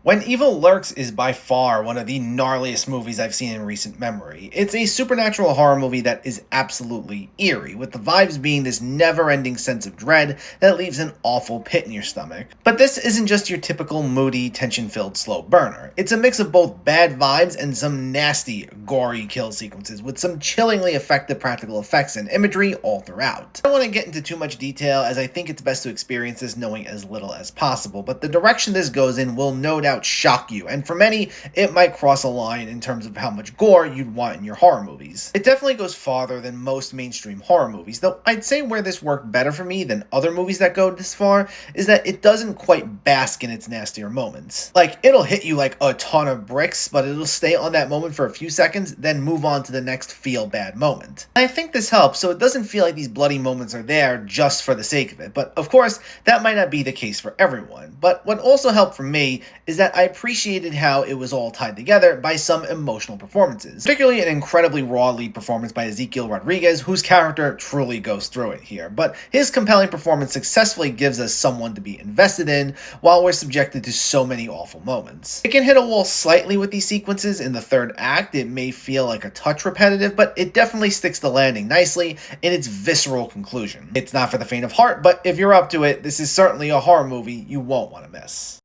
When Evil Lurks is by far one of the gnarliest movies I've seen in recent memory. It's a supernatural horror movie that is absolutely eerie, with the vibes being this never-ending sense of dread that leaves an awful pit in your stomach. But this isn't just your typical moody, tension-filled slow burner. It's a mix of both bad vibes and some nasty, gory kill sequences, with some chillingly effective practical effects and imagery all throughout. I don't want to get into too much detail, as I think it's best to experience this knowing as little as possible, but the direction this goes in will no doubt shock you, and for many, it might cross a line in terms of how much gore you'd want in your horror movies. It definitely goes farther than most mainstream horror movies, though I'd say where this worked better for me than other movies that go this far is that it doesn't quite bask in its nastier moments. Like, it'll hit you like a ton of bricks, but it'll stay on that moment for a few seconds, then move on to the next feel-bad moment. And I think this helps, so it doesn't feel like these bloody moments are there just for the sake of it, but of course, that might not be the case for everyone. But what also helped for me is that I appreciated how it was all tied together by some emotional performances, particularly an incredibly raw lead performance by Ezekiel Rodriguez, whose character truly goes through it here, but his compelling performance successfully gives us someone to be invested in while we're subjected to so many awful moments. It can hit a wall slightly with these sequences in the third act. It may feel like a touch repetitive, but it definitely sticks the landing nicely in its visceral conclusion. It's not for the faint of heart, but if you're up to it, this is certainly a horror movie you won't want to miss.